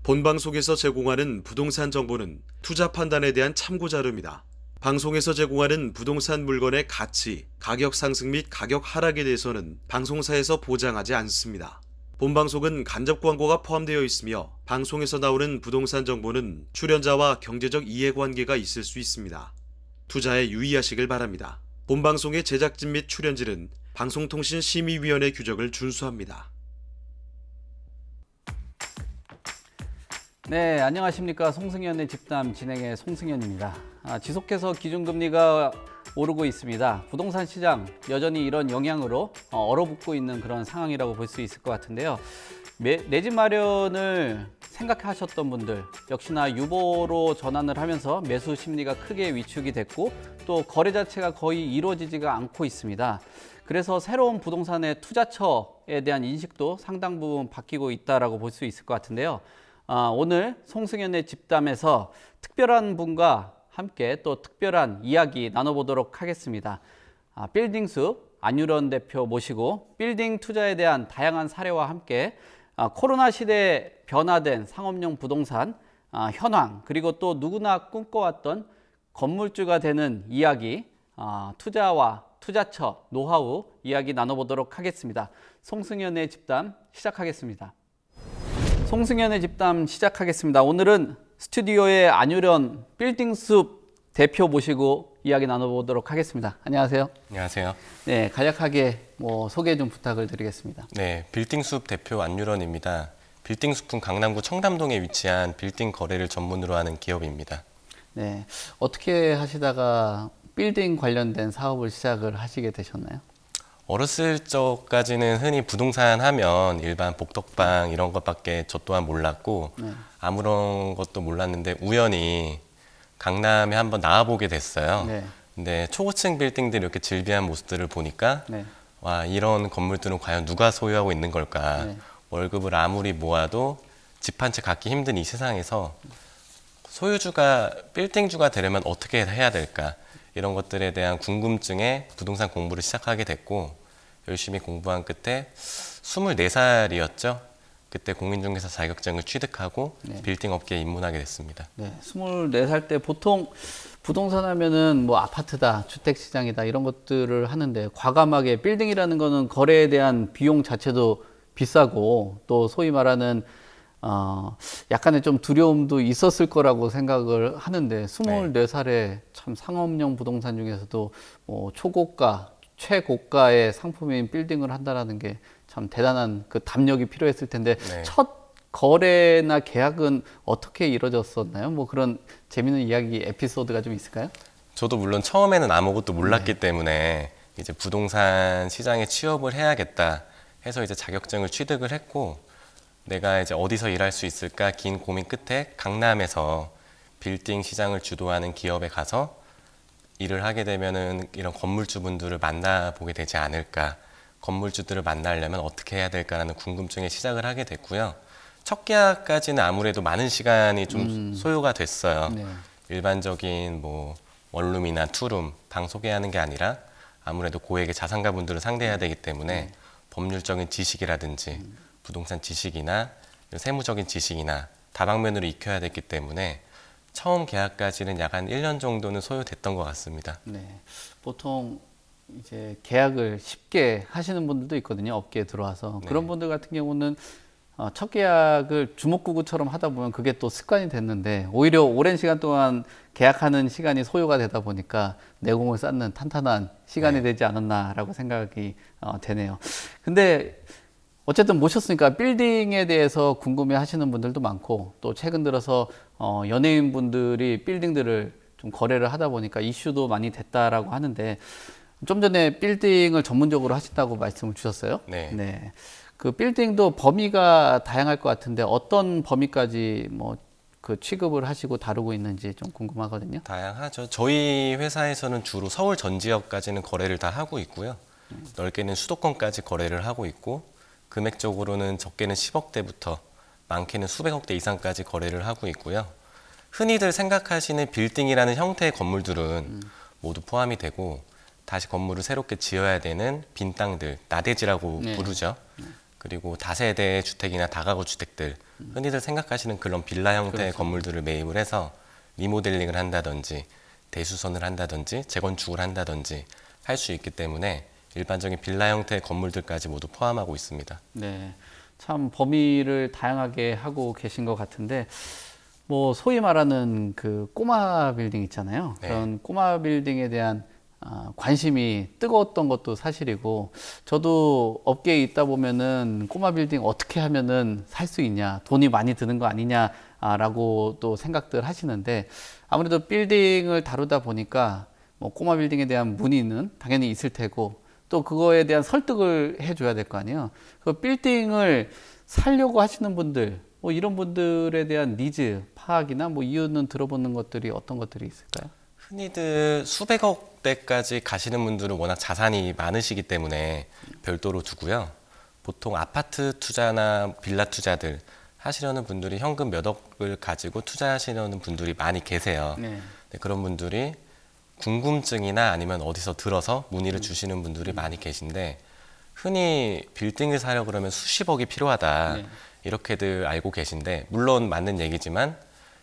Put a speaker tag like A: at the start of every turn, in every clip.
A: 본방송에서 제공하는 부동산 정보는 투자 판단에 대한 참고 자료입니다. 방송에서 제공하는 부동산 물건의 가치, 가격 상승 및 가격 하락에 대해서는 방송사에서 보장하지 않습니다. 본방송은 간접 광고가 포함되어 있으며 방송에서 나오는 부동산 정보는 출연자와 경제적 이해관계가 있을 수 있습니다. 투자에 유의하시길 바랍니다. 본방송의 제작진 및 출연진은 방송통신심의위원회 규정을 준수합니다.
B: 네, 안녕하십니까. 송승연의 집담 진행의 송승연입니다. 지속해서 기준금리가 오르고 있습니다. 부동산 시장 여전히 이런 영향으로 얼어붙고 있는 그런 상황이라고 볼 수 있을 것 같은데요. 내 집 마련을 생각하셨던 분들 역시나 유보로 전환을 하면서 매수 심리가 크게 위축이 됐고 또 거래 자체가 거의 이루어지지가 않고 있습니다. 그래서 새로운 부동산의 투자처에 대한 인식도 상당 부분 바뀌고 있다고 볼 수 있을 것 같은데요. 오늘 송승연의 집담에서 특별한 분과 함께 또 특별한 이야기 나눠보도록 하겠습니다. 빌딩숲 안유런 대표 모시고 빌딩 투자에 대한 다양한 사례와 함께 코로나 시대에 변화된 상업용 부동산 현황 그리고 또 누구나 꿈꿔왔던 건물주가 되는 이야기 투자와 투자처 노하우 이야기 나눠보도록 하겠습니다. 송승연의 집담 시작하겠습니다. 송승연의 집담 시작하겠습니다. 오늘은 스튜디오에 안유런 빌딩숲 대표 모시고 이야기 나눠보도록 하겠습니다. 안녕하세요.
C: 안녕하세요.
B: 네, 간략하게 소개 좀 부탁을 드리겠습니다.
C: 네, 빌딩숲 대표 안유런입니다. 빌딩숲은 강남구 청담동에 위치한 빌딩 거래를 전문으로 하는 기업입니다.
B: 네, 어떻게 하시다가 빌딩 관련된 사업을 시작을 하시게 되셨나요?
C: 어렸을 적까지는 흔히 부동산 하면 일반 복덕방 이런 것밖에 저 또한 몰랐고 아무런 것도 몰랐는데 우연히 강남에 한번 나와보게 됐어요.
B: 네.
C: 근데 초고층 빌딩들 이렇게 즐비한 모습들을 보니까 와, 이런 건물들은 과연 누가 소유하고 있는 걸까? 월급을 아무리 모아도 집 한 채 갖기 힘든 이 세상에서 소유주가 빌딩주가 되려면 어떻게 해야 될까? 이런 것들에 대한 궁금증에 부동산 공부를 시작하게 됐고 열심히 공부한 끝에 24살이었죠. 그때 공인중개사 자격증을 취득하고 빌딩 업계에 입문하게 됐습니다.
B: 네, 24살 때 보통 부동산 하면은 아파트다, 주택시장이다 이런 것들을 하는데 과감하게 빌딩이라는 거는 거래에 대한 비용 자체도 비싸고 또 소위 말하는 약간의 좀 두려움도 있었을 거라고 생각을 하는데 24살에 참 상업용 부동산 중에서도 초고가, 최고가의 상품인 빌딩을 한다는 게 참 대단한 그 담력이 필요했을 텐데 첫 거래나 계약은 어떻게 이루어졌었나요? 그런 재미있는 이야기, 에피소드가 좀 있을까요?
C: 저도 물론 처음에는 아무것도 몰랐기 때문에 이제 부동산 시장에 취업을 해야겠다 해서 이제 자격증을 취득을 했고 내가 이제 어디서 일할 수 있을까 긴 고민 끝에 강남에서 빌딩 시장을 주도하는 기업에 가서 일을 하게 되면은 이런 건물주분들을 만나보게 되지 않을까, 건물주들을 만나려면 어떻게 해야 될까라는 궁금증에 시작을 하게 됐고요. 첫 계약까지는 아무래도 많은 시간이 좀 소요가 됐어요. 일반적인 원룸이나 투룸, 방 소개하는 게 아니라 아무래도 고액의 자산가분들을 상대해야 되기 때문에 법률적인 지식이라든지 부동산 지식이나 세무적인 지식이나 다방면으로 익혀야 됐기 때문에 처음 계약까지는 약 한 1년 정도는 소요됐던 것 같습니다.
B: 네, 보통 이제 계약을 쉽게 하시는 분들도 있거든요. 업계에 들어와서. 그런 분들 같은 경우는 첫 계약을 주먹구구처럼 하다 보면 그게 또 습관이 됐는데 오히려 오랜 시간 동안 계약하는 시간이 소요가 되다 보니까 내공을 쌓는 탄탄한 시간이 되지 않았나라고 생각이 되네요. 근데 어쨌든 모셨으니까 빌딩에 대해서 궁금해 하시는 분들도 많고 또 최근 들어서 연예인 분들이 빌딩들을 좀 거래를 하다 보니까 이슈도 많이 됐다라고 하는데 좀 전에 빌딩을 전문적으로 하신다고 말씀을 주셨어요. 네. 그 빌딩도 범위가 다양할 것 같은데 어떤 범위까지 그 취급을 하시고 다루고 있는지 좀 궁금하거든요.
C: 다양하죠. 저희 회사에서는 주로 서울 전 지역까지는 거래를 다 하고 있고요. 넓게는 수도권까지 거래를 하고 있고 금액적으로는 적게는 10억대부터 많게는 수백억대 이상까지 거래를 하고 있고요. 흔히들 생각하시는 빌딩이라는 형태의 건물들은 모두 포함이 되고 다시 건물을 새롭게 지어야 되는 빈 땅들, 나대지라고 부르죠. 그리고 다세대 주택이나 다가구 주택들, 흔히들 생각하시는 그런 빌라 형태의
B: 그렇죠.
C: 건물들을 매입을 해서 리모델링을 한다든지 대수선을 한다든지 재건축을 한다든지 할 수 있기 때문에 일반적인 빌라 형태의 건물들까지 모두 포함하고 있습니다.
B: 네, 참 범위를 다양하게 하고 계신 것 같은데 뭐 소위 말하는 그 꼬마 빌딩 있잖아요.
C: 네.
B: 그런 꼬마 빌딩에 대한 관심이 뜨거웠던 것도 사실이고 저도 업계에 있다 보면은 꼬마 빌딩 어떻게 하면은 살 수 있냐, 돈이 많이 드는 거 아니냐라고 또 생각들 하시는데 아무래도 빌딩을 다루다 보니까 뭐 꼬마 빌딩에 대한 문의는 당연히 있을 테고 또 그거에 대한 설득을 해줘야 될 거 아니에요. 그 빌딩을 살려고 하시는 분들, 뭐 이런 분들에 대한 니즈 파악이나 뭐 이유는 들어보는 것들이 어떤 것들이 있을까요?
C: 흔히들 수백억 대까지 가시는 분들은 워낙 자산이 많으시기 때문에 별도로 두고요. 보통 아파트 투자나 빌라 투자들 하시려는 분들이 현금 몇 억을 가지고 투자하시려는 분들이 많이 계세요.
B: 네.
C: 네, 그런 분들이 궁금증이나 아니면 어디서 들어서 문의를 주시는 분들이 많이 계신데 흔히 빌딩을 사려고 그러면 수십억이 필요하다
B: 네.
C: 이렇게들 알고 계신데 물론 맞는 얘기지만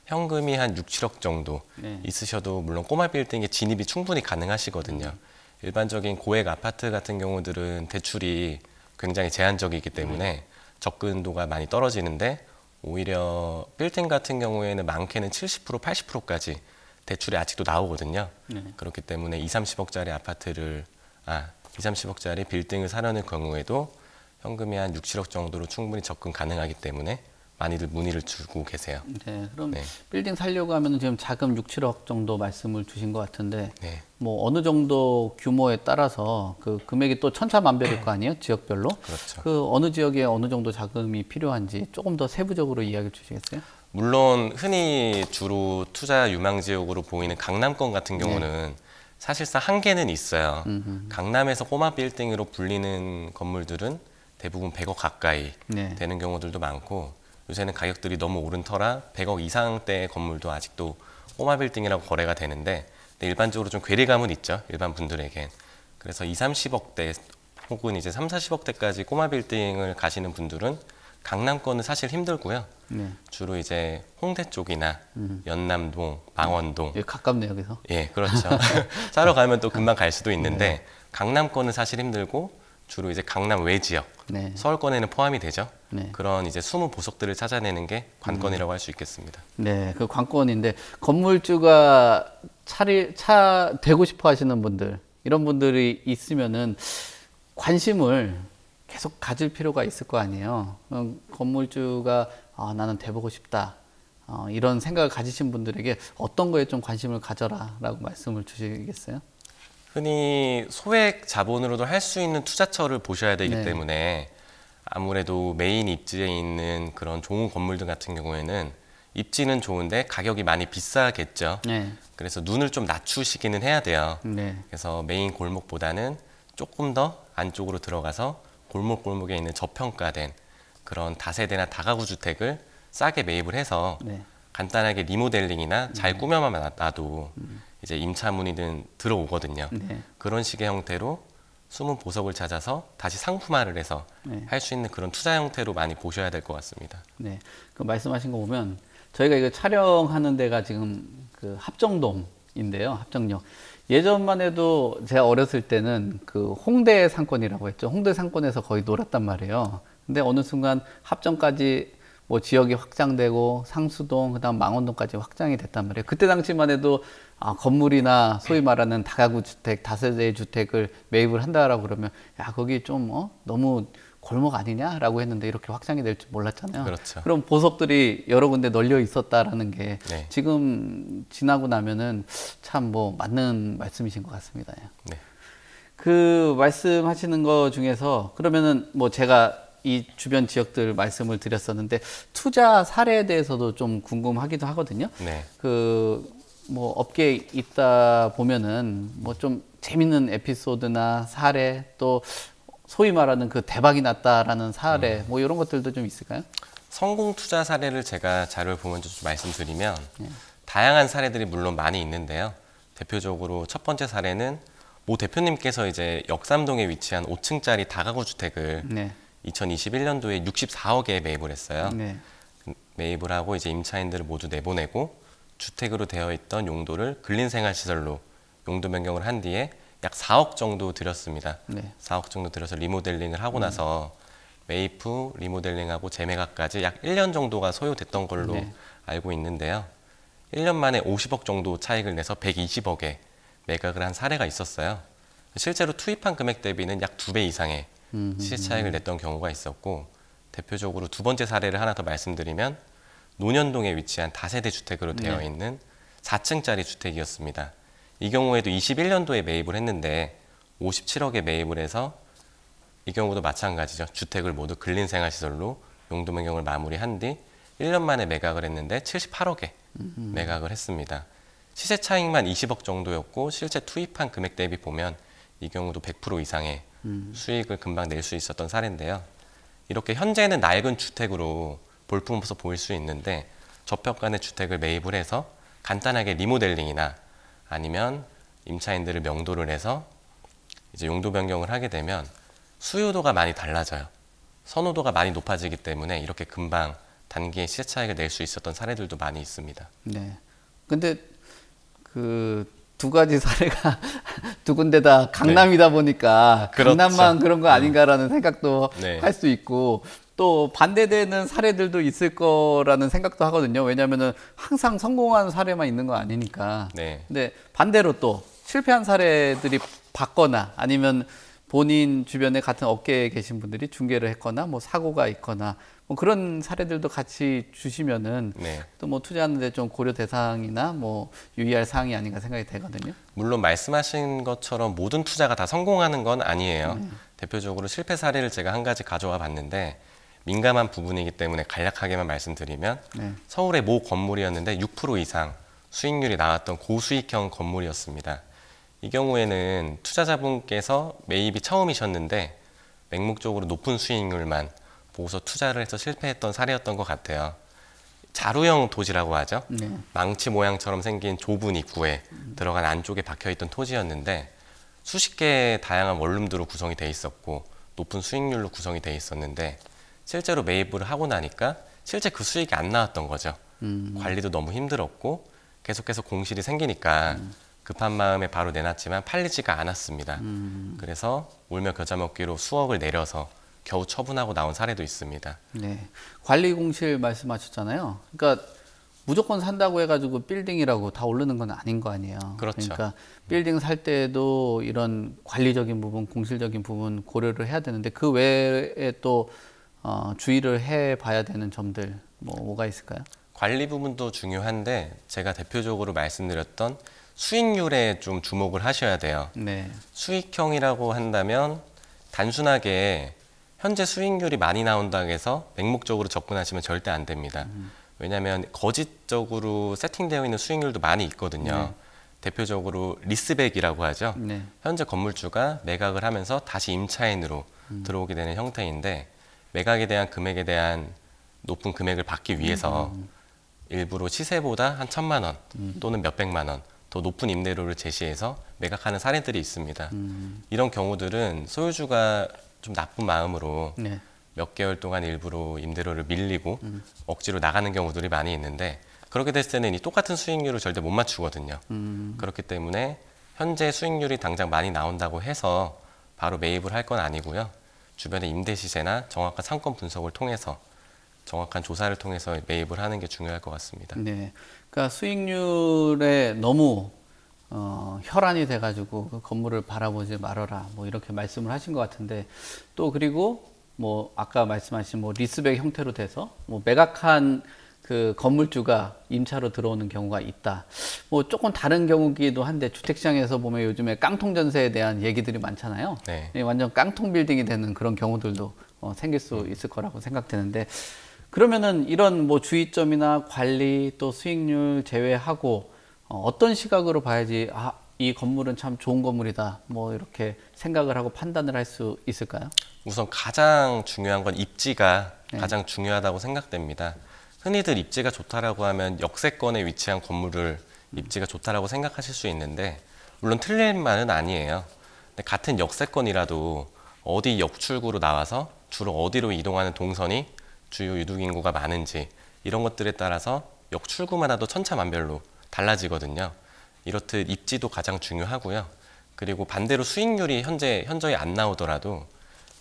C: 현금이 한 6, 7억 정도
B: 네.
C: 있으셔도 물론 꼬마 빌딩에 진입이 충분히 가능하시거든요. 일반적인 고액 아파트 같은 경우들은 대출이 굉장히 제한적이기 때문에 접근도가 많이 떨어지는데 오히려 빌딩 같은 경우에는 많게는 70%, 80%까지 대출이 아직도 나오거든요.
B: 네.
C: 그렇기 때문에 2, 30억짜리 아파트를 2, 30억짜리 빌딩을 사려는 경우에도 현금이 한 6, 7억 정도로 충분히 접근 가능하기 때문에 많이들 문의를 주고 계세요.
B: 네, 그럼
C: 네.
B: 빌딩 살려고 하면 지금 자금 6, 7억 정도 말씀을 주신 것 같은데
C: 네.
B: 뭐 어느 정도 규모에 따라서 그 금액이 또 천차만별일 거 아니에요? 지역별로.
C: 그렇죠.
B: 그 어느 지역에 어느 정도 자금이 필요한지 조금 더 세부적으로 이야기해 주시겠어요?
C: 물론 흔히 주로 투자 유망 지역으로 보이는 강남권 같은 경우는 사실상 한계는 있어요. 강남에서 꼬마 빌딩으로 불리는 건물들은 대부분 100억 가까이
B: 네.
C: 되는 경우들도 많고 요새는 가격들이 너무 오른 터라 100억 이상대의 건물도 아직도 꼬마 빌딩이라고 거래가 되는데 근데 일반적으로 좀 괴리감은 있죠. 일반 분들에겐. 그래서 2, 30억대 혹은 이제 3, 40억대까지 꼬마 빌딩을 가시는 분들은 강남권은 사실 힘들고요.
B: 네.
C: 주로 이제 홍대 쪽이나 연남동, 망원동.
B: 여기 가깝네요, 여기서.
C: 예, 그렇죠. 사러 가면 또 금방 갈 수도 있는데 강남권은 사실 힘들고 주로 이제 강남 외 지역,
B: 네.
C: 서울권에는 포함이 되죠.
B: 네.
C: 그런 이제 숨은 보석들을 찾아내는 게 관건이라고 할 수 있겠습니다.
B: 네, 그 관건인데 건물주가 되고 싶어 하시는 분들, 이런 분들이 있으면은 관심을 계속 가질 필요가 있을 거 아니에요. 건물주가 나는 돼보고 싶다. 이런 생각을 가지신 분들에게 어떤 거에 좀 관심을 가져라라고 말씀을 주시겠어요?
C: 흔히 소액 자본으로도 할 수 있는 투자처를 보셔야 되기
B: 네.
C: 때문에 아무래도 메인 입지에 있는 그런 좋은 건물들 같은 경우에는 입지는 좋은데 가격이 많이 비싸겠죠.
B: 네.
C: 그래서 눈을 좀 낮추시기는 해야 돼요.
B: 네.
C: 그래서 메인 골목보다는 조금 더 안쪽으로 들어가서 골목골목에 있는 저평가된 그런 다세대나 다가구 주택을 싸게 매입을 해서
B: 네.
C: 간단하게 리모델링이나 잘 꾸며만 놔도 이제 임차 문의는 들어오거든요.
B: 네.
C: 그런 식의 형태로 숨은 보석을 찾아서 다시 상품화를 해서
B: 네.
C: 할 수 있는 그런 투자 형태로 많이 보셔야 될 것 같습니다.
B: 네. 그 말씀하신 거 보면 저희가 이거 촬영하는 데가 지금 그 합정동인데요. 합정역. 예전만 해도 제가 어렸을 때는 그 홍대 상권이라고 했죠. 홍대 상권에서 거의 놀았단 말이에요. 근데 어느 순간 합정까지 뭐 지역이 확장되고 상수동, 그다음 망원동까지 확장이 됐단 말이에요. 그때 당시만 해도 건물이나 소위 말하는 다가구 주택, 다세대 주택을 매입을 한다라고 그러면 야 거기 좀 너무 골목 아니냐라고 했는데 이렇게 확장이 될 줄 몰랐잖아요.
C: 그렇죠.
B: 그럼 보석들이 여러 군데 널려 있었다라는 게
C: 네.
B: 지금 지나고 나면은 참 뭐 맞는 말씀이신 것 같습니다.
C: 네.
B: 그 말씀하시는 거 중에서 그러면은 뭐 제가 이 주변 지역들 말씀을 드렸었는데 투자 사례에 대해서도 좀 궁금하기도 하거든요.
C: 네.
B: 그 뭐 업계에 있다 보면은 뭐 좀 재밌는 에피소드나 사례 또 소위 말하는 그 대박이 났다라는 사례 뭐 이런 것들도 좀 있을까요?
C: 성공 투자 사례를 제가 자료를 보면서 좀 말씀드리면 다양한 사례들이 물론 많이 있는데요. 대표적으로 첫 번째 사례는 모 대표님께서 이제 역삼동에 위치한 5층짜리 다가구 주택을
B: 네.
C: 2021년도에 64억에 매입을 했어요.
B: 네.
C: 매입을 하고 이제 임차인들을 모두 내보내고 주택으로 되어 있던 용도를 근린생활시설로 용도 변경을 한 뒤에 약 4억 정도 들였습니다.
B: 네.
C: 4억 정도 들여서 리모델링을 하고 나서 매입 후 리모델링하고 재매각까지 약 1년 정도가 소요됐던 걸로
B: 네.
C: 알고 있는데요. 1년 만에 50억 정도 차익을 내서 120억에 매각을 한 사례가 있었어요. 실제로 투입한 금액 대비는 약 2배 이상의 시세 차익을 냈던 경우가 있었고, 대표적으로 두 번째 사례를 하나 더 말씀드리면 논현동에 위치한 다세대 주택으로 되어
B: 네.
C: 있는 4층짜리 주택이었습니다. 이 경우에도 21년도에 매입을 했는데 57억에 매입을 해서 이 경우도 마찬가지죠. 주택을 모두 근린생활시설로 용도 변경을 마무리한 뒤 1년 만에 매각을 했는데 78억에 매각을 했습니다. 시세 차익만 20억 정도였고 실제 투입한 금액 대비 보면 이 경우도 100% 이상의 수익을 금방 낼 수 있었던 사례인데요. 이렇게 현재는 낡은 주택으로 볼품없어 보일 수 있는데 저평가의 주택을 매입을 해서 간단하게 리모델링이나 아니면 임차인들을 명도를 해서 이제 용도 변경을 하게 되면 수요도가 많이 달라져요. 선호도가 많이 높아지기 때문에 이렇게 금방 단기에 시세 차익을 낼 수 있었던 사례들도 많이 있습니다.
B: 네. 근데 그 두 가지 사례가 두 군데 다 강남이다 보니까
C: 그렇죠.
B: 강남만 그런 거 아닌가라는 생각도
C: 네.
B: 할 수 있고, 또 반대되는 사례들도 있을 거라는 생각도 하거든요. 왜냐하면은 항상 성공한 사례만 있는 거 아니니까.
C: 네.
B: 근데 반대로 또 실패한 사례들이 봤거나 아니면 본인 주변에 같은 업계에 계신 분들이 중개를 했거나 뭐 사고가 있거나 뭐 그런 사례들도 같이 주시면은
C: 네.
B: 또 뭐 투자하는데 좀 고려 대상이나 뭐 유의할 사항이 아닌가 생각이 되거든요.
C: 물론 말씀하신 것처럼 모든 투자가 다 성공하는 건 아니에요. 대표적으로 실패 사례를 제가 한 가지 가져와 봤는데 민감한 부분이기 때문에 간략하게만 말씀드리면
B: 네.
C: 서울의 모 건물이었는데 6% 이상 수익률이 나왔던 고수익형 건물이었습니다. 이 경우에는 투자자분께서 매입이 처음이셨는데 맹목적으로 높은 수익률만 보고서 투자를 해서 실패했던 사례였던 것 같아요. 자루형 토지라고 하죠.
B: 네.
C: 망치 모양처럼 생긴 좁은 입구에 들어간 안쪽에 박혀있던 토지였는데 수십 개의 다양한 원룸들로 구성이 돼 있었고 높은 수익률로 구성이 돼 있었는데 실제로 매입을 하고 나니까 실제 그 수익이 안 나왔던 거죠. 관리도 너무 힘들었고 계속해서 공실이 생기니까 급한 마음에 바로 내놨지만 팔리지가 않았습니다. 그래서 울며 겨자 먹기로 수억을 내려서 겨우 처분하고 나온 사례도 있습니다.
B: 네. 관리 공실 말씀하셨잖아요. 그러니까 무조건 산다고 해가지고 빌딩이라고 다 오르는 건 아닌 거 아니에요.
C: 그렇죠.
B: 그러니까 빌딩 살 때도 이런 관리적인 부분, 공실적인 부분 고려를 해야 되는데 그 외에 또 주의를 해봐야 되는 점들 뭐가 있을까요?
C: 관리 부분도 중요한데 제가 대표적으로 말씀드렸던 수익률에 좀 주목을 하셔야 돼요.
B: 네.
C: 수익형이라고 한다면 단순하게 현재 수익률이 많이 나온다고 해서 맹목적으로 접근하시면 절대 안 됩니다. 왜냐하면 거짓적으로 세팅되어 있는 수익률도 많이 있거든요. 대표적으로 리스백이라고 하죠.
B: 네.
C: 현재 건물주가 매각을 하면서 다시 임차인으로 들어오게 되는 형태인데 매각에 대한 금액에 대한 높은 금액을 받기 위해서 일부러 시세보다 한 1,000만 원 또는 몇백만 원 더 높은 임대료를 제시해서 매각하는 사례들이 있습니다. 이런 경우들은 소유주가 좀 나쁜 마음으로
B: 네.
C: 몇 개월 동안 일부러 임대료를 밀리고 억지로 나가는 경우들이 많이 있는데 그렇게 됐을 때는 이 똑같은 수익률을 절대 못 맞추거든요. 그렇기 때문에 현재 수익률이 당장 많이 나온다고 해서 바로 매입을 할 건 아니고요. 주변의 임대 시세나 정확한 상권 분석을 통해서 정확한 조사를 통해서 매입을 하는 게 중요할 것 같습니다.
B: 네. 그러니까 수익률에 너무 혈안이 돼가지고 그 건물을 바라보지 말아라 뭐 이렇게 말씀을 하신 것 같은데, 또 그리고 뭐 아까 말씀하신 뭐 리스백 형태로 돼서 뭐 매각한 그 건물주가 임차로 들어오는 경우가 있다. 뭐 조금 다른 경우기도 한데 주택시장에서 보면 요즘에 깡통 전세에 대한 얘기들이 많잖아요.
C: 네.
B: 완전 깡통 빌딩이 되는 그런 경우들도 생길 수 있을 거라고 생각되는데, 그러면은 이런 뭐 주의점이나 관리 또 수익률 제외하고 어떤 시각으로 봐야지 이 건물은 참 좋은 건물이다 뭐 이렇게 생각을 하고 판단을 할 수 있을까요?
C: 우선 가장 중요한 건 입지가
B: 네.
C: 가장 중요하다고 생각됩니다. 흔히들 입지가 좋다라고 하면 역세권에 위치한 건물을 입지가 좋다라고 생각하실 수 있는데 물론 틀린 말은 아니에요. 근데 같은 역세권이라도 어디 역출구로 나와서 주로 어디로 이동하는 동선이 주요 유독 인구가 많은지 이런 것들에 따라서 역 출구마다도 천차만별로 달라지거든요. 이렇듯 입지도 가장 중요하고요. 그리고 반대로 수익률이 현저히 안 나오더라도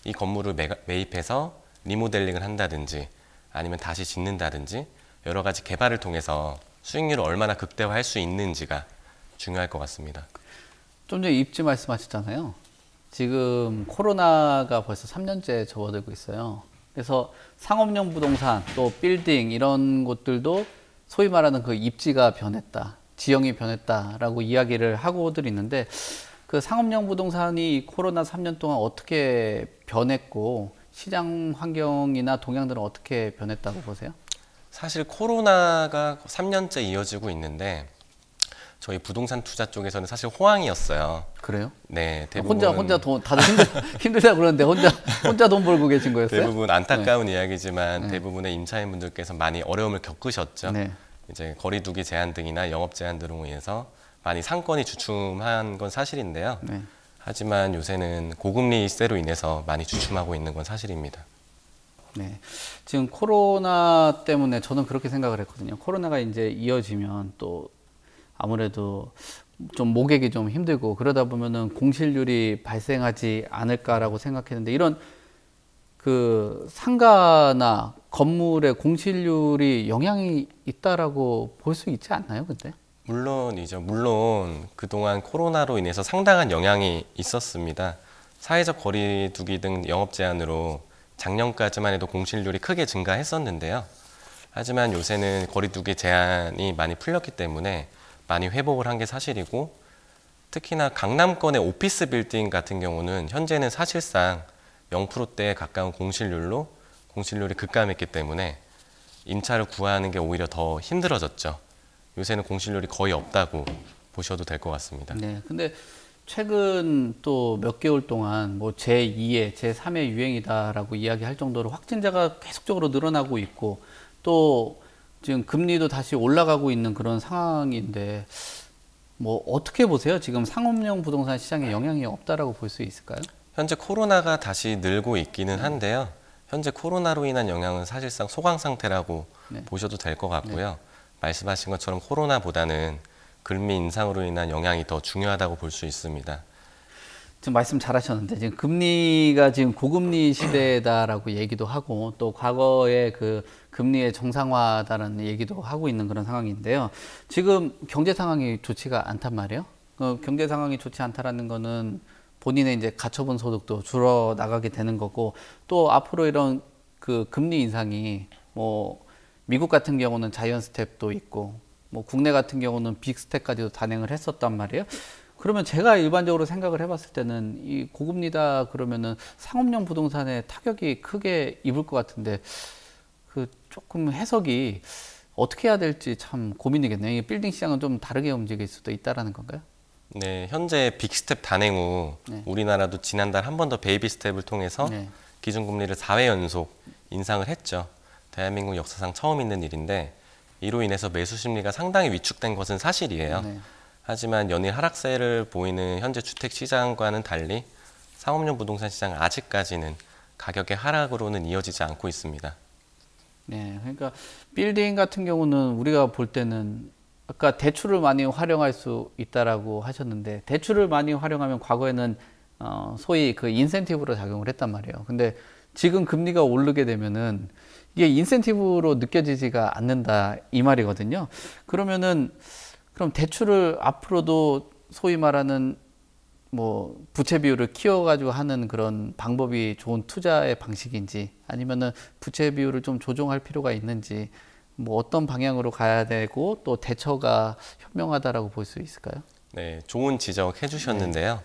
C: 이 건물을 매입해서 리모델링을 한다든지 아니면 다시 짓는다든지 여러 가지 개발을 통해서 수익률을 얼마나 극대화할 수 있는지가 중요할 것 같습니다.
B: 좀 전에 입지 말씀하셨잖아요. 지금 코로나가 벌써 3년째 접어들고 있어요. 그래서 상업용 부동산 또 빌딩 이런 곳들도 소위 말하는 그 입지가 변했다, 지형이 변했다라고 이야기를 하고들 있는데 그 상업용 부동산이 코로나 3년 동안 어떻게 변했고 시장 환경이나 동향들은 어떻게 변했다고 보세요?
C: 사실 코로나가 3년째 이어지고 있는데 저희 부동산 투자 쪽에서는 사실 호황이었어요.
B: 그래요?
C: 네, 대부분
B: 혼자 돈 다들 힘들다 그러는데 혼자 돈 벌고 계신 거였어요?
C: 대부분 안타까운 이야기지만 대부분의 임차인분들께서 많이 어려움을 겪으셨죠.
B: 네.
C: 이제 거리두기 제한 등이나 영업 제한 등으로 인해서 많이 상권이 주춤한 건 사실인데요.
B: 네.
C: 하지만 요새는 고금리세로 인해서 많이 주춤하고 있는 건 사실입니다.
B: 네. 지금 코로나 때문에 저는 그렇게 생각을 했거든요. 코로나가 이제 이어지면 또 아무래도 좀 모객이 좀 힘들고 그러다 보면은 공실률이 발생하지 않을까라고 생각했는데 이런 그 상가나 건물의 공실률이 영향이 있다라고 볼 수 있지 않나요, 근데?
C: 물론이죠. 물론 그동안 코로나로 인해서 상당한 영향이 있었습니다. 사회적 거리두기 등 영업 제한으로 작년까지만 해도 공실률이 크게 증가했었는데요. 하지만 요새는 거리두기 제한이 많이 풀렸기 때문에 많이 회복을 한 게 사실이고 특히나 강남권의 오피스 빌딩 같은 경우는 현재는 사실상 0%대에 가까운 공실률이 급감했기 때문에 임차를 구하는 게 오히려 더 힘들어졌죠. 요새는 공실률이 거의 없다고 보셔도 될 것 같습니다.
B: 네. 근데 최근 또 몇 개월 동안 뭐 제2의, 제3의 유행이다라고 이야기할 정도로 확진자가 계속적으로 늘어나고 있고 또 지금 금리도 다시 올라가고 있는 그런 상황인데 뭐 어떻게 보세요? 지금 상업용 부동산 시장에 영향이 없다라고 볼 수 있을까요?
C: 현재 코로나가 다시 늘고 있기는 한데요. 현재 코로나로 인한 영향은 사실상 소강 상태라고
B: 네.
C: 보셔도 될 것 같고요. 말씀하신 것처럼 코로나보다는 금리 인상으로 인한 영향이 더 중요하다고 볼 수 있습니다.
B: 지금 말씀 잘하셨는데 지금 금리가 지금 고금리 시대다라고 얘기도 하고 또 과거에 그 금리의 정상화다라는 얘기도 하고 있는 그런 상황인데요. 지금 경제 상황이 좋지가 않단 말이에요. 경제 상황이 좋지 않다라는 거는 본인의 이제 가처분 소득도 줄어 나가게 되는 거고 또 앞으로 이런 그 금리 인상이 뭐 미국 같은 경우는 자이언트 스텝도 있고 뭐 국내 같은 경우는 빅 스텝까지도 단행을 했었단 말이에요. 그러면 제가 일반적으로 생각을 해봤을 때는 이 고금리다 그러면은 상업용 부동산에 타격이 크게 입을 것 같은데 그 조금 해석이 어떻게 해야 될지 참 고민이겠네요. 이 빌딩 시장은 좀 다르게 움직일 수도 있다라는 건가요?
C: 네, 현재 빅스텝 단행 후 우리나라도 지난달 한 번 더 베이비 스텝을 통해서 기준금리를 4회 연속 인상을 했죠. 대한민국 역사상 처음 있는 일인데 이로 인해서 매수 심리가 상당히 위축된 것은 사실이에요. 하지만 연일 하락세를 보이는 현재 주택 시장과는 달리 상업용 부동산 시장은 아직까지는 가격의 하락으로는 이어지지 않고 있습니다.
B: 네, 그러니까 빌딩 같은 경우는 우리가 볼 때는 아까 대출을 많이 활용할 수 있다라고 하셨는데 대출을 많이 활용하면 과거에는 소위 그 인센티브로 작용을 했단 말이에요. 근데 지금 금리가 오르게 되면은 이게 인센티브로 느껴지지가 않는다 이 말이거든요. 그러면은 그럼 대출을 앞으로도 소위 말하는 뭐 부채 비율을 키워가지고 하는 그런 방법이 좋은 투자의 방식인지 아니면은 부채 비율을 좀 조정할 필요가 있는지 뭐 어떤 방향으로 가야 되고 또 대처가 현명하다라고 볼 수 있을까요?
C: 네, 좋은 지적 해주셨는데요.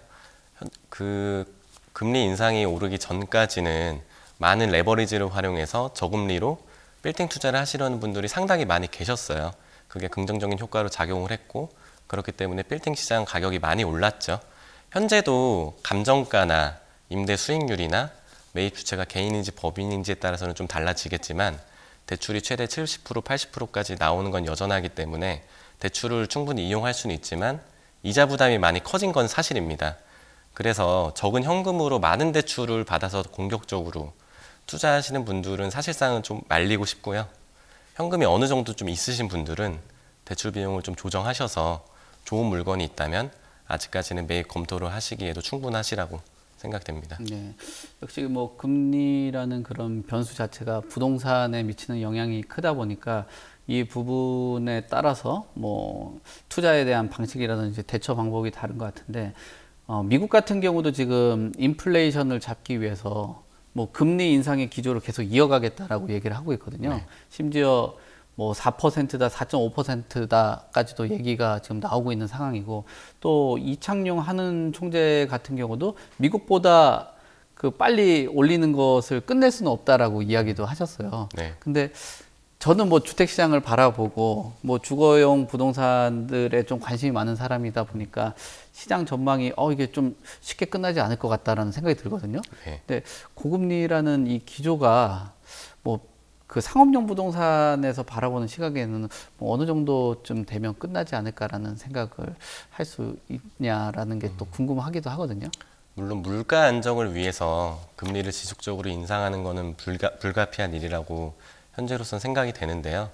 C: 그 금리 인상이 오르기 전까지는 많은 레버리지를 활용해서 저금리로 빌딩 투자를 하시려는 분들이 상당히 많이 계셨어요. 그게 긍정적인 효과로 작용을 했고 그렇기 때문에 빌딩 시장 가격이 많이 올랐죠. 현재도 감정가나 임대 수익률이나 매입 주체가 개인인지 법인인지에 따라서는 좀 달라지겠지만 대출이 최대 70%, 80%까지 나오는 건 여전하기 때문에 대출을 충분히 이용할 수는 있지만 이자 부담이 많이 커진 건 사실입니다. 그래서 적은 현금으로 많은 대출을 받아서 공격적으로 투자하시는 분들은 사실상은 좀 말리고 싶고요. 현금이 어느 정도 좀 있으신 분들은 대출 비용을 좀 조정하셔서 좋은 물건이 있다면 아직까지는 매입 검토를 하시기에도 충분하시라고 생각됩니다.
B: 네. 역시 뭐 금리라는 그런 변수 자체가 부동산에 미치는 영향이 크다 보니까 이 부분에 따라서 뭐 투자에 대한 방식이라든지 대처 방법이 다른 것 같은데, 미국 같은 경우도 지금 인플레이션을 잡기 위해서 뭐 금리 인상의 기조를 계속 이어가겠다라고 얘기를 하고 있거든요.
C: 네.
B: 심지어 뭐 4%다, 4.5%다까지도 얘기가 지금 나오고 있는 상황이고, 또 이창용 한은 총재 같은 경우도 미국보다 그 빨리 올리는 것을 끝낼 수는 없다라고 이야기도 하셨어요.
C: 네.
B: 근데 저는 뭐 주택시장을 바라보고 뭐 주거용 부동산들에 좀 관심이 많은 사람이다 보니까 시장 전망이 이게 좀 쉽게 끝나지 않을 것 같다라는 생각이 들거든요.
C: 네.
B: 근데 고금리라는 이 기조가 뭐 그 상업용 부동산에서 바라보는 시각에는 뭐 어느 정도쯤 되면 끝나지 않을까라는 생각을 할 수 있냐라는 게 또 궁금하기도 하거든요.
C: 물론 물가 안정을 위해서 금리를 지속적으로 인상하는 것은 불가피한 일이라고 현재로서는 생각이 되는데요.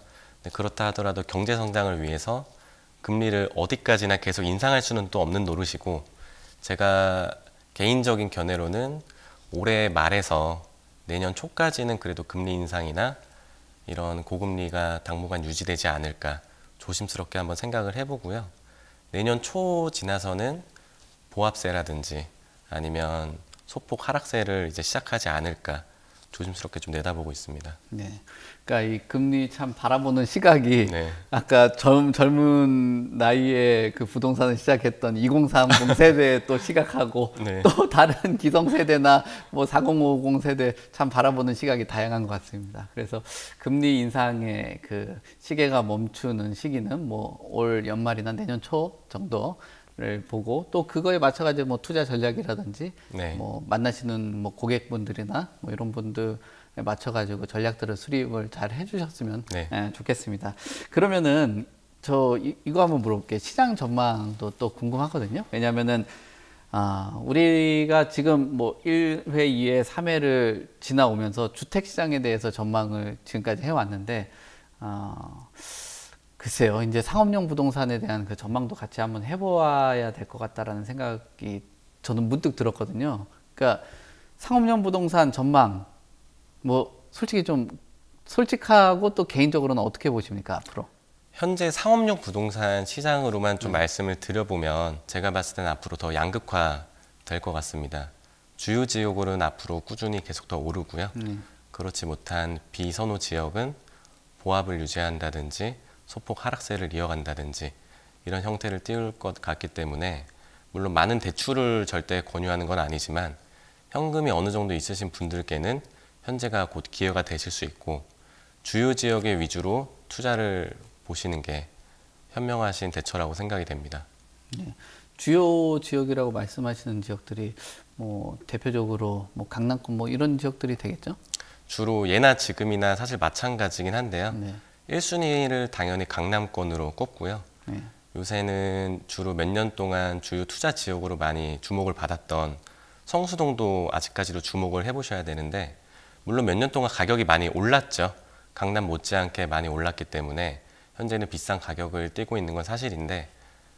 C: 그렇다 하더라도 경제 성장을 위해서 금리를 어디까지나 계속 인상할 수는 또 없는 노릇이고, 제가 개인적인 견해로는 올해 말에서 내년 초까지는 그래도 금리 인상이나 이런 고금리가 당분간 유지되지 않을까 조심스럽게 한번 생각을 해보고요. 내년 초 지나서는 보합세라든지 아니면 소폭 하락세를 이제 시작하지 않을까 조심스럽게 좀 내다보고 있습니다.
B: 네. 그러니까 이 금리 참 바라보는 시각이
C: 네.
B: 아까 젊은 나이에 그 부동산을 시작했던 2030 세대의 또 시각하고
C: 네.
B: 또 다른 기성 세대나 뭐 4050 세대 참 바라보는 시각이 다양한 것 같습니다. 그래서 금리 인상의 그 시계가 멈추는 시기는 뭐 올 연말이나 내년 초 정도를 보고, 또 그거에 맞춰가지고 뭐 투자 전략이라든지
C: 네.
B: 뭐 만나시는 뭐 고객분들이나 뭐 이런 분들에 맞춰가지고 전략들을 수립을 잘 해주셨으면
C: 네.
B: 좋겠습니다. 그러면은 이거 한번 물어볼게요. 시장 전망도 또 궁금하거든요. 왜냐하면은 우리가 지금 뭐 1회, 2회, 3회를 지나오면서 주택 시장에 대해서 전망을 지금까지 해왔는데, 글쎄요, 이제 상업용 부동산에 대한 그 전망도 같이 한번 해보아야 될 것 같다라는 생각이 저는 문득 들었거든요. 그러니까 상업용 부동산 전망, 뭐 솔직히 좀 솔직하고 또 개인적으로는 어떻게 보십니까, 앞으로?
C: 현재 상업용 부동산 시장으로만 좀 말씀을 드려보면 제가 봤을 때는 앞으로 더 양극화 될 것 같습니다. 주요 지역으로는 앞으로 꾸준히 계속 더 오르고요. 그렇지 못한 비선호 지역은 보합을 유지한다든지 소폭 하락세를 이어간다든지 이런 형태를 띄울 것 같기 때문에, 물론 많은 대출을 절대 권유하는 건 아니지만 현금이 어느 정도 있으신 분들께는 현재가 곧 기회가 되실 수 있고, 주요 지역의 위주로 투자를 보시는 게 현명하신 대처라고 생각이 됩니다.
B: 네. 주요 지역이라고 말씀하시는 지역들이 뭐 대표적으로 뭐 강남권 뭐 이런 지역들이 되겠죠?
C: 주로 예나 지금이나 사실 마찬가지긴 한데요.
B: 네.
C: 1순위를 당연히 강남권으로 꼽고요.
B: 네.
C: 요새는 주로 몇 년 동안 주요 투자 지역으로 많이 주목을 받았던 성수동도 아직까지도 주목을 해보셔야 되는데, 물론 몇 년 동안 가격이 많이 올랐죠. 강남 못지않게 많이 올랐기 때문에 현재는 비싼 가격을 띄고 있는 건 사실인데,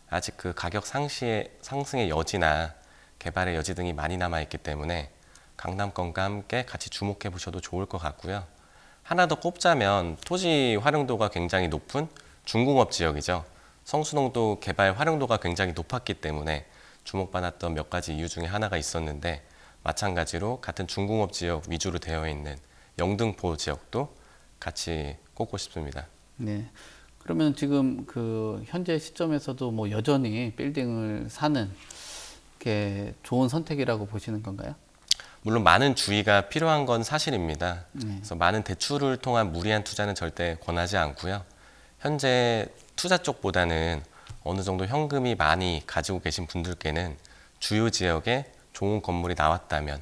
C: 아직 그 가격 상승의 여지나 개발의 여지 등이 많이 남아있기 때문에 강남권과 함께 같이 주목해 보셔도 좋을 것 같고요. 하나 더 꼽자면 토지 활용도가 굉장히 높은 중공업 지역이죠. 성수동도 개발 활용도가 굉장히 높았기 때문에 주목받았던 몇 가지 이유 중에 하나가 있었는데, 마찬가지로 같은 중공업 지역 위주로 되어 있는 영등포 지역도 같이 꼽고 싶습니다.
B: 네. 그러면 지금 그 현재 시점에서도 뭐 여전히 빌딩을 사는 게 좋은 선택이라고 보시는 건가요?
C: 물론 많은 주의가 필요한 건 사실입니다. 그래서 많은 대출을 통한 무리한 투자는 절대 권하지 않고요. 현재 투자 쪽보다는 어느 정도 현금이 많이 가지고 계신 분들께는 주요 지역에 좋은 건물이 나왔다면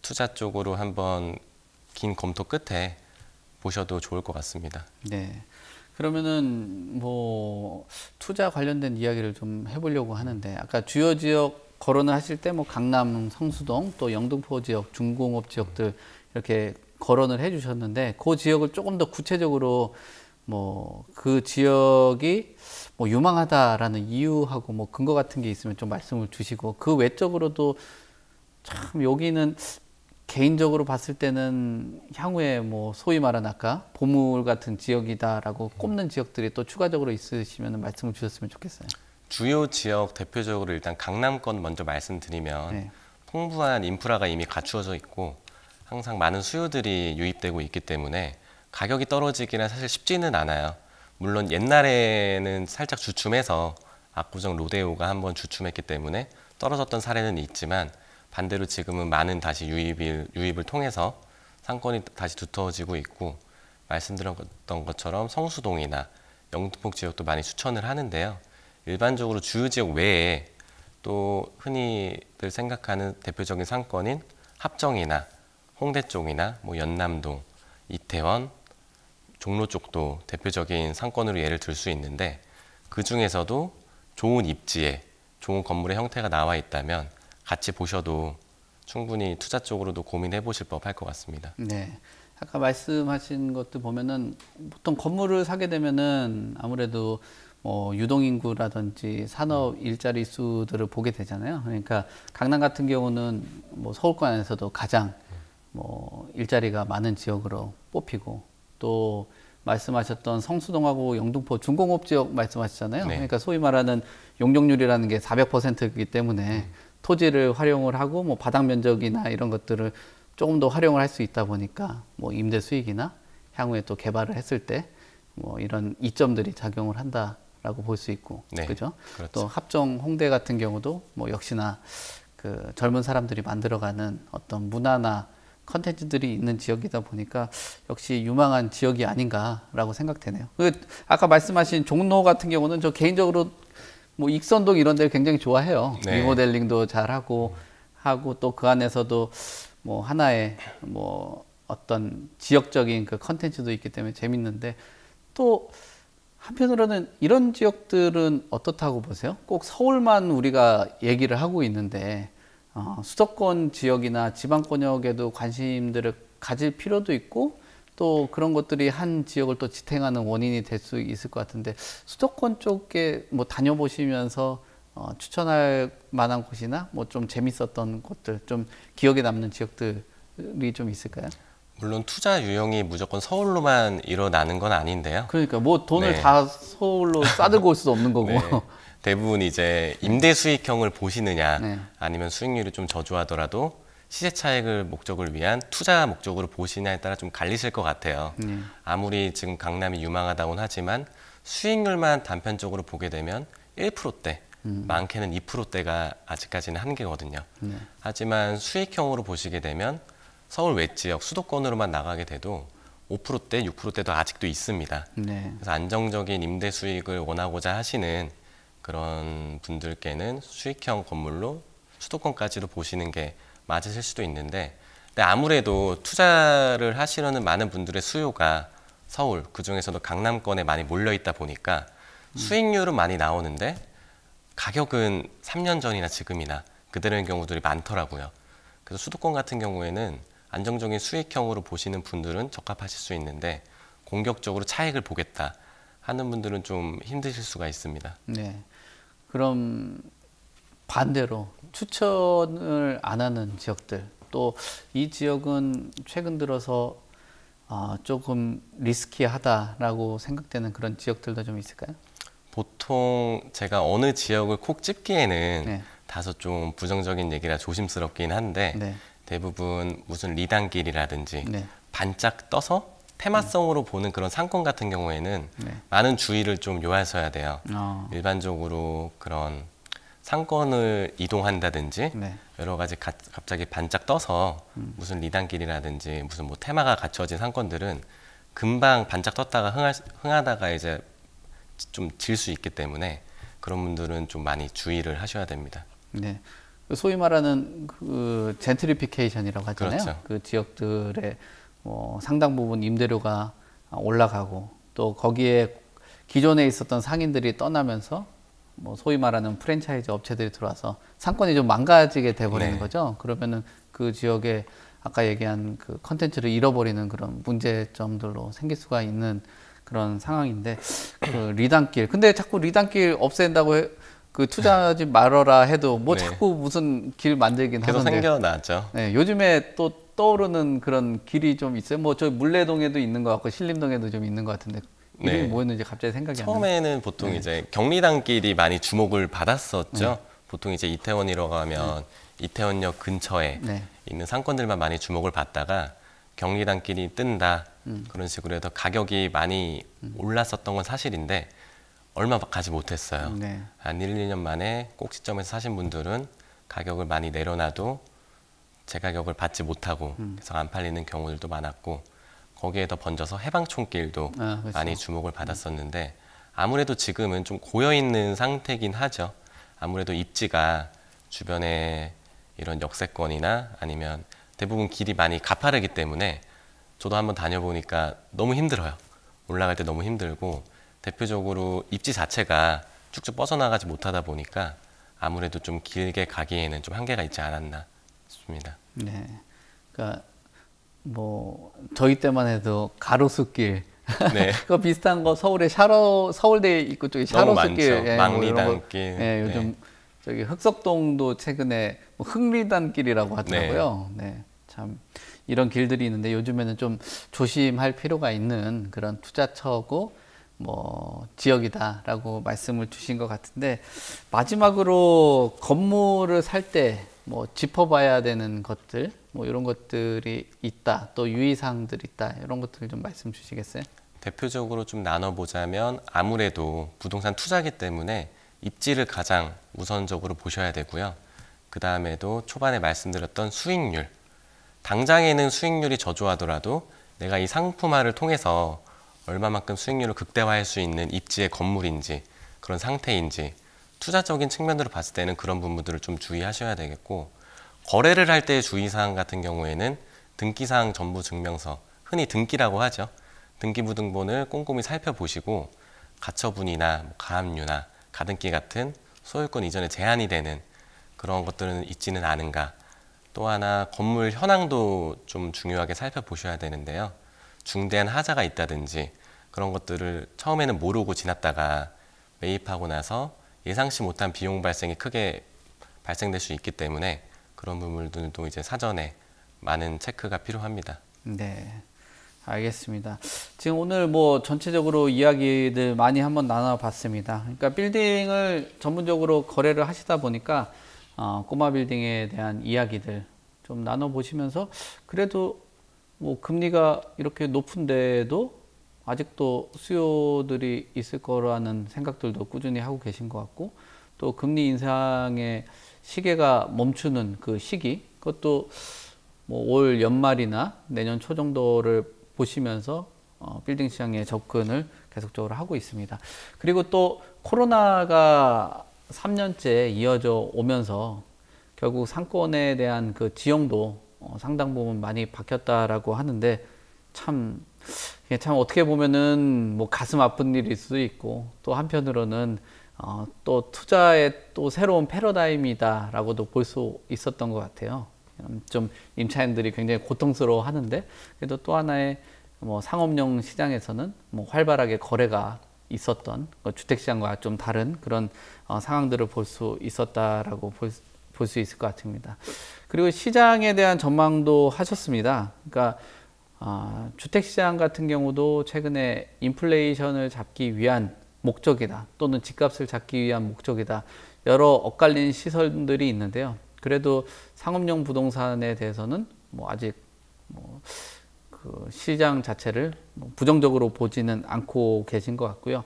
C: 투자 쪽으로 한번 긴 검토 끝에 보셔도 좋을 것 같습니다.
B: 네. 그러면은 뭐 투자 관련된 이야기를 좀 해보려고 하는데, 아까 주요 지역 거론을 하실 때 뭐 강남, 성수동, 또 영등포 지역, 중공업 지역들 이렇게 거론을 해주셨는데 그 지역을 조금 더 구체적으로 뭐 그 지역이 뭐 유망하다라는 이유하고 뭐 근거 같은 게 있으면 좀 말씀을 주시고 그 외적으로도 참 여기는 개인적으로 봤을 때는 향후에 뭐 소위 말하는 아까 보물 같은 지역이다라고 꼽는 지역들이 또 추가적으로 있으시면 말씀을 주셨으면 좋겠어요.
C: 주요 지역 대표적으로 일단 강남권 먼저 말씀드리면
B: 네.
C: 풍부한 인프라가 이미 갖추어져 있고 항상 많은 수요들이 유입되고 있기 때문에 가격이 떨어지기는 사실 쉽지는 않아요. 물론 옛날에는 살짝 주춤해서 압구정 로데오가 한번 주춤했기 때문에 떨어졌던 사례는 있지만 반대로 지금은 많은 다시 유입을 통해서 상권이 다시 두터워지고 있고 말씀드렸던 것처럼 성수동이나 영등포 지역도 많이 추천을 하는데요. 일반적으로 주요 지역 외에 또 흔히들 생각하는 대표적인 상권인 합정이나 홍대 쪽이나 뭐 연남동, 이태원, 종로 쪽도 대표적인 상권으로 예를 들 수 있는데 그 중에서도 좋은 입지에 좋은 건물의 형태가 나와 있다면 같이 보셔도 충분히 투자 쪽으로도 고민해 보실 법할 것 같습니다.
B: 네. 아까 말씀하신 것도 보면은 보통 건물을 사게 되면은 아무래도 뭐 유동인구라든지 산업 일자리 수들을 보게 되잖아요. 그러니까 강남 같은 경우는 뭐 서울권 안에서도 가장 뭐 일자리가 많은 지역으로 뽑히고 또 말씀하셨던 성수동하고 영등포 중공업 지역 말씀하셨잖아요.
C: 네.
B: 그러니까 소위 말하는 용적률이라는 게 400%이기 때문에 토지를 활용을 하고 뭐 바닥 면적이나 이런 것들을 조금 더 활용을 할 수 있다 보니까 뭐 임대 수익이나 향후에 또 개발을 했을 때 뭐 이런 이점들이 작용을 한다라고 볼 수 있고,
C: 네,
B: 그죠?
C: 그렇죠.
B: 또 합정 홍대 같은 경우도 뭐 역시나 그 젊은 사람들이 만들어가는 어떤 문화나 컨텐츠들이 있는 지역이다 보니까 역시 유망한 지역이 아닌가라고 생각되네요. 아까 말씀하신 종로 같은 경우는 저 개인적으로 뭐 익선동 이런 데를 굉장히 좋아해요.
C: 네.
B: 리모델링도 잘 하고 또 그 안에서도 뭐 하나의 뭐 어떤 지역적인 그 컨텐츠도 있기 때문에 재밌는데 또 한편으로는 이런 지역들은 어떻다고 보세요? 꼭 서울만 우리가 얘기를 하고 있는데 수도권 지역이나 지방권역에도 관심들을 가질 필요도 있고 또 그런 것들이 한 지역을 또 지탱하는 원인이 될 수 있을 것 같은데 수도권 쪽에 뭐 다녀보시면서 추천할 만한 곳이나 뭐 좀 재밌었던 곳들, 좀 기억에 남는 지역들이 좀 있을까요?
C: 물론 투자 유형이 무조건 서울로만 일어나는 건 아닌데요.
B: 그러니까 뭐 돈을
C: 네.
B: 다 서울로 싸들고 올 수도 없는 거고.
C: 네. 대부분 이제 임대 수익형을 보시느냐
B: 네.
C: 아니면 수익률이 좀 저조하더라도 시세 차익을 목적을 위한 투자 목적으로 보시냐에 따라 좀 갈리실 것 같아요. 아무리 지금 강남이 유망하다고는 하지만 수익률만 단편적으로 보게 되면 1%대, 많게는 2%대가 아직까지는 한계거든요. 하지만 수익형으로 보시게 되면 서울 외지역, 수도권으로만 나가게 돼도 5%대, 6%대도 아직도 있습니다.
B: 네.
C: 그래서 안정적인 임대 수익을 원하고자 하시는 그런 분들께는 수익형 건물로 수도권까지도 보시는 게 맞으실 수도 있는데, 근데 아무래도 투자를 하시려는 많은 분들의 수요가 서울, 그중에서도 강남권에 많이 몰려 있다 보니까 수익률은 많이 나오는데 가격은 3년 전이나 지금이나 그대로인 경우들이 많더라고요. 그래서 수도권 같은 경우에는 안정적인 수익형으로 보시는 분들은 적합하실 수 있는데 공격적으로 차익을 보겠다 하는 분들은 좀 힘드실 수가 있습니다.
B: 네. 그럼 반대로 추천을 안 하는 지역들, 또 이 지역은 최근 들어서 조금 리스키하다라고 생각되는 그런 지역들도 좀 있을까요?
C: 보통 제가 어느 지역을 콕 집기에는
B: 네.
C: 다소 좀 부정적인 얘기라 조심스럽긴 한데
B: 네.
C: 대부분 무슨 리단길이라든지
B: 네.
C: 반짝 떠서 테마성으로 보는 그런 상권 같은 경우에는
B: 네.
C: 많은 주의를 좀 요하셔야 돼요. 일반적으로 그런 상권을 이동한다든지
B: 네.
C: 여러 가지 갑자기 반짝 떠서 무슨 리단길이라든지 무슨 뭐 테마가 갖춰진 상권들은 금방 반짝 떴다가 흥하다가 이제 좀 질 수 있기 때문에 그런 분들은 좀 많이 주의를 하셔야 됩니다.
B: 네. 소위 말하는 그 젠트리피케이션이라고 하잖아요.
C: 그렇죠.
B: 그 지역들의 상당 부분 임대료가 올라가고 또 거기에 기존에 있었던 상인들이 떠나면서 뭐 소위 말하는 프랜차이즈 업체들이 들어와서 상권이 좀 망가지게 돼버리는
C: 네.
B: 거죠. 그러면은 그 지역에 아까 얘기한 그 컨텐츠를 잃어버리는 그런 문제점들로 생길 수가 있는 그런 상황인데 그 리단길 근데 자꾸 리단길 없앤다고 그 투자하지 말아라 해도 뭐
C: 네.
B: 자꾸 무슨 길 만들긴
C: 계속
B: 하던데
C: 생겨나죠.
B: 네, 요즘에 또 떠오르는 그런 길이 좀 있어요. 뭐 저 물레동에도 있는 것 같고 신림동에도 좀 있는 것 같은데 이름이
C: 네.
B: 뭐였는지 갑자기 생각이 안 나요.
C: 처음에는 보통 이제 경리단길이 많이 주목을 받았었죠. 보통 이제 이태원이라고 하면 이태원역 근처에
B: 네.
C: 있는 상권들만 많이 주목을 받다가 경리단길이 뜬다 그런 식으로 해서 가격이 많이 올랐었던 건 사실인데 얼마 가지 못했어요.
B: 네.
C: 한 1, 2년 만에 꼭지점에서 사신 분들은 가격을 많이 내려놔도 제 가격을 받지 못하고 그래서 안 팔리는 경우들도 많았고 거기에 더 번져서 해방촌길도
B: 그렇죠.
C: 많이 주목을 받았었는데 아무래도 지금은 좀 고여있는 상태긴 하죠. 아무래도 입지가 주변에 이런 역세권이나 아니면 대부분 길이 많이 가파르기 때문에 저도 한번 다녀보니까 너무 힘들어요. 올라갈 때 너무 힘들고 대표적으로 입지 자체가 쭉쭉 뻗어나가지 못하다 보니까 아무래도 좀 길게 가기에는 좀 한계가 있지 않았나 싶습니다.
B: 네. 그러니까 뭐 저희 때만 해도 가로수길
C: 네.
B: 그거 비슷한 거 서울에 서울대 입구 쪽에
C: 너무
B: 샤로스길,
C: 많죠.
B: 예,
C: 망리단길.
B: 예, 요즘 저기 흑석동도 최근에 뭐 흑리단길이라고 하더라고요. 네. 참 이런 길들이 있는데 요즘에는 좀 조심할 필요가 있는 그런 투자처고 뭐 지역이다라고 말씀을 주신 것 같은데 마지막으로 건물을 살 때 뭐 짚어봐야 되는 것들 뭐 이런 것들이 있다 또 유의사항들이 있다 이런 것들을 좀 말씀 주시겠어요?
C: 대표적으로 좀 나눠보자면 아무래도 부동산 투자기 때문에 입지를 가장 우선적으로 보셔야 되고요. 그 다음에도 초반에 말씀드렸던 수익률. 당장에는 수익률이 저조하더라도 내가 이 상품화를 통해서 얼마만큼 수익률을 극대화할 수 있는 입지의 건물인지 그런 상태인지 투자적인 측면으로 봤을 때는 그런 부분들을 좀 주의하셔야 되겠고 거래를 할 때의 주의사항 같은 경우에는 등기사항 전부증명서, 흔히 등기라고 하죠. 등기부등본을 꼼꼼히 살펴보시고 가처분이나 가압류나 가등기 같은 소유권 이전에 제한이 되는 그런 것들은 있지는 않은가. 또 하나 건물 현황도 좀 중요하게 살펴보셔야 되는데요. 중대한 하자가 있다든지 그런 것들을 처음에는 모르고 지났다가 매입하고 나서 예상치 못한 비용 발생이 크게 발생될 수 있기 때문에 그런 부분들도 이제 사전에 많은 체크가 필요합니다.
B: 네, 알겠습니다. 지금 오늘 뭐 전체적으로 이야기들 많이 한번 나눠봤습니다. 그러니까 빌딩을 전문적으로 거래를 하시다 보니까 꼬마 빌딩에 대한 이야기들 좀 나눠보시면서 그래도 뭐 금리가 이렇게 높은데도 아직도 수요들이 있을 거라는 생각들도 꾸준히 하고 계신 것 같고 또 금리 인상의 시계가 멈추는 그 시기 그것도 뭐 올 연말이나 내년 초 정도를 보시면서 빌딩 시장에 접근을 계속적으로 하고 있습니다. 그리고 또 코로나가 3년째 이어져 오면서 결국 상권에 대한 그 지형도 상당 부분 많이 바뀌었다라고 하는데 이게 참 어떻게 보면은 뭐 가슴 아픈 일일 수도 있고 또 한편으로는 또 투자의 또 새로운 패러다임이다라고도 볼 수 있었던 것 같아요. 좀 임차인들이 굉장히 고통스러워 하는데 그래도 또 하나의 뭐 상업용 시장에서는 뭐 활발하게 거래가 있었던 주택시장과 좀 다른 그런 상황들을 볼 수 있었다라고 볼 수 있을 것 같습니다. 그리고 시장에 대한 전망도 하셨습니다. 그러니까 주택시장 같은 경우도 최근에 인플레이션을 잡기 위한 목적이다 또는 집값을 잡기 위한 목적이다 여러 엇갈린 시선들이 있는데요. 그래도 상업용 부동산에 대해서는 뭐 아직 그 시장 자체를 부정적으로 보지는 않고 계신 것 같고요.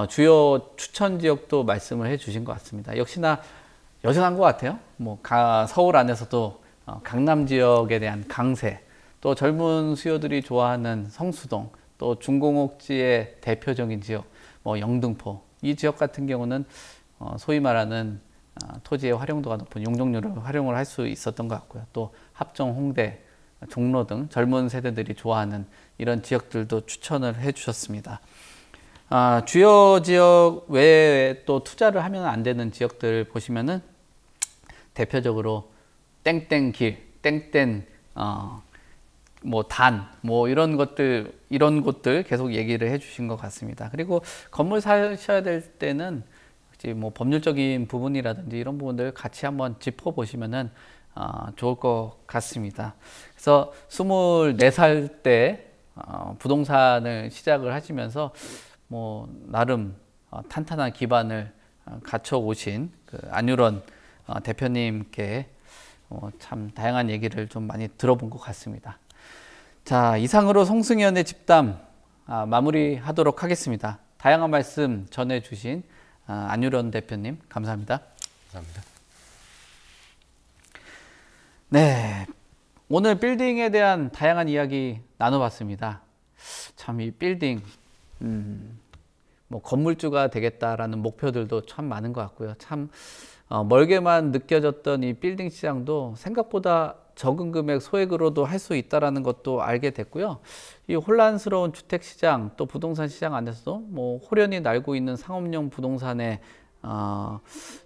B: 주요 추천 지역도 말씀을 해주신 것 같습니다. 역시나 여전한 것 같아요. 뭐 서울 안에서도 강남 지역에 대한 강세, 또 젊은 수요들이 좋아하는 성수동, 또 중공업지의 대표적인 지역, 뭐 영등포 이 지역 같은 경우는 소위 말하는 토지의 활용도가 높은 용적률을 활용을 할 수 있었던 것 같고요. 또 합정, 홍대, 종로 등 젊은 세대들이 좋아하는 이런 지역들도 추천을 해주셨습니다. 주요 지역 외에 또 투자를 하면 안 되는 지역들 보시면은 대표적으로 땡땡길, 땡땡 뭐 이런 곳들 계속 얘기를 해주신 것 같습니다. 그리고 건물 사셔야 될 때는 뭐 법률적인 부분이라든지 이런 부분들 같이 한번 짚어보시면은 좋을 것 같습니다. 그래서 24살 때 부동산을 시작을 하시면서 뭐 나름 탄탄한 기반을 갖춰 오신 그 안유런 대표님께 참 다양한 얘기를 좀 많이 들어본 것 같습니다. 자, 이상으로 송승연의 집담 마무리하도록 하겠습니다. 다양한 말씀 전해주신 안유런 대표님 감사합니다.
C: 감사합니다.
B: 네, 오늘 빌딩에 대한 다양한 이야기 나눠봤습니다. 참 이 빌딩 뭐 건물주가 되겠다라는 목표들도 참 많은 것 같고요. 참 멀게만 느껴졌던 이 빌딩 시장도 생각보다 적은 금액 소액으로도 할 수 있다는 것도 알게 됐고요. 이 혼란스러운 주택 시장 또 부동산 시장 안에서도 뭐 호련히 날고 있는 상업용 부동산의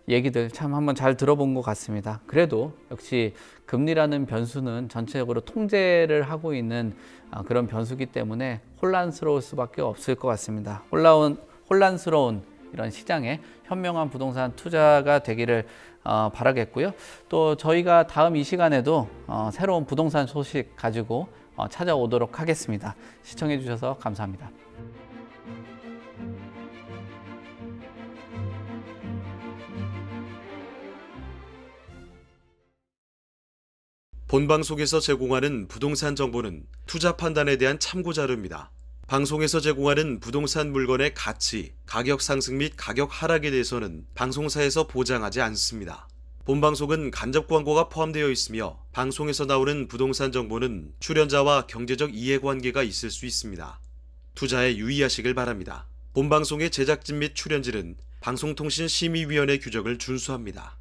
B: 얘기들 참 한번 잘 들어본 것 같습니다. 그래도 역시 금리라는 변수는 전체적으로 통제를 하고 있는 그런 변수기 때문에 혼란스러울 수밖에 없을 것 같습니다. 혼란스러운 이런 시장에 현명한 부동산 투자가 되기를 바라겠고요. 또 저희가 다음 이 시간에도 새로운 부동산 소식 가지고 찾아오도록 하겠습니다. 시청해 주셔서 감사합니다.
A: 본 방송에서 제공하는 부동산 정보는 투자 판단에 대한 참고 자료입니다. 방송에서 제공하는 부동산 물건의 가치, 가격 상승 및 가격 하락에 대해서는 방송사에서 보장하지 않습니다. 본 방송은 간접 광고가 포함되어 있으며 방송에서 나오는 부동산 정보는 출연자와 경제적 이해관계가 있을 수 있습니다. 투자에 유의하시길 바랍니다. 본 방송의 제작진 및 출연진은 방송통신심의위원회 규정을 준수합니다.